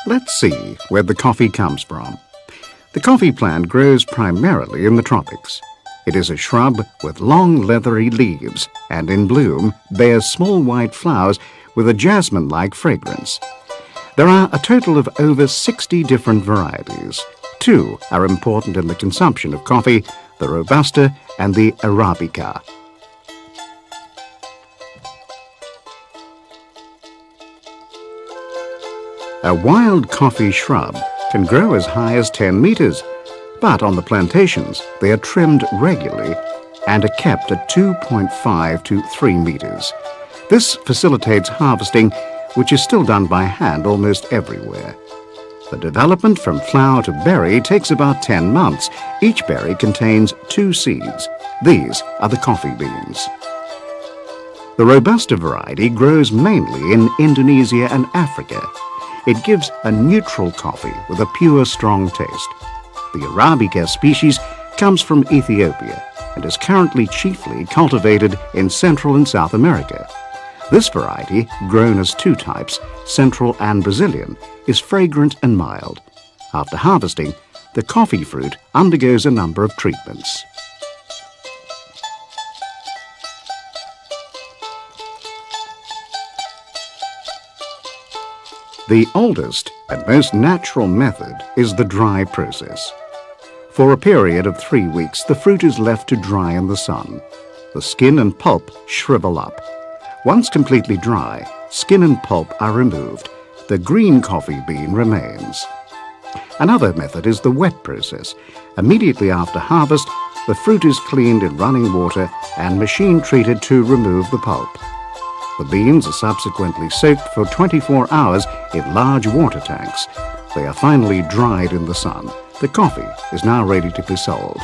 Let's see where the coffee comes from. The coffee plant grows primarily in the tropics. It is a shrub with long leathery leaves and in bloom bears small white flowers with a jasmine-like fragrance. There are a total of over 60 different varieties. 2 are important in the consumption of coffee, the Robusta and the Arabica. A wild coffee shrub can grow as high as 10 meters, but on the plantations they are trimmed regularly and are kept at 2.5 to 3 meters. This facilitates harvesting, which is still done by hand almost everywhere. The development from flower to berry takes about 10 months. Each berry contains 2 seeds. These are the coffee beans. The Robusta variety grows mainly in Indonesia and Africa. It gives a neutral coffee with a pure, strong taste. The Arabica species comes from Ethiopia and is currently chiefly cultivated in Central and South America. This variety, grown as 2 types, Central and Brazilian, is fragrant and mild. After harvesting, the coffee fruit undergoes a number of treatments. The oldest and most natural method is the dry process. For a period of 3 weeks, the fruit is left to dry in the sun. The skin and pulp shrivel up. Once completely dry, skin and pulp are removed. The green coffee bean remains. Another method is the wet process. Immediately after harvest, the fruit is cleaned in running water and machine treated to remove the pulp. The beans are subsequently soaked for 24 hours in large water tanks. They are finally dried in the sun. The coffee is now ready to be sold.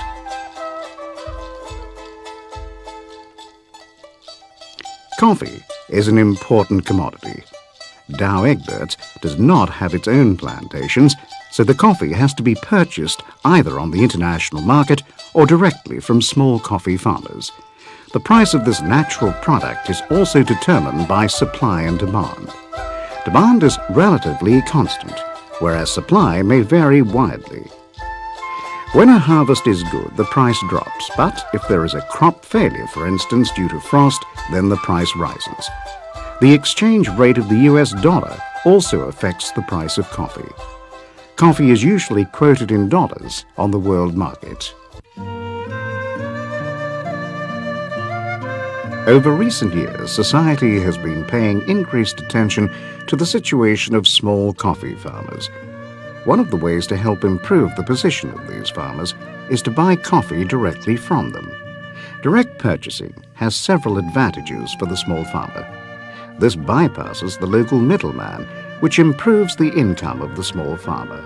Coffee is an important commodity. Dow Egberts does not have its own plantations, so the coffee has to be purchased either on the international market or directly from small coffee farmers. The price of this natural product is also determined by supply and demand. Demand is relatively constant, whereas supply may vary widely. When a harvest is good, the price drops, but if there is a crop failure, for instance, due to frost, then the price rises. The exchange rate of the US dollar also affects the price of coffee. Coffee is usually quoted in dollars on the world market. Over recent years, society has been paying increased attention to the situation of small coffee farmers. One of the ways to help improve the position of these farmers is to buy coffee directly from them. Direct purchasing has several advantages for the small farmer. This bypasses the local middleman, which improves the income of the small farmer.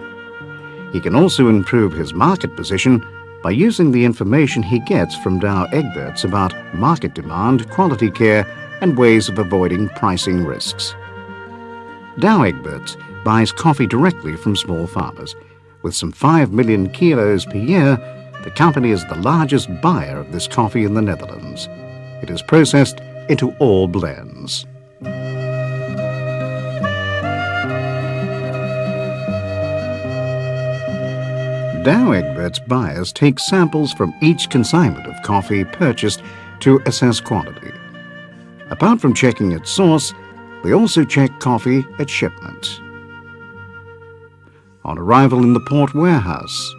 He can also improve his market position by using the information he gets from Dow Egberts about market demand, quality care, and ways of avoiding pricing risks. Dow Egberts buys coffee directly from small farmers. With some 5 million kilos per year, the company is the largest buyer of this coffee in the Netherlands. It is processed into all blends. Dow Egberts buyers take samples from each consignment of coffee purchased to assess quality. Apart from checking its source, they also check coffee at shipment. On arrival in the port warehouse,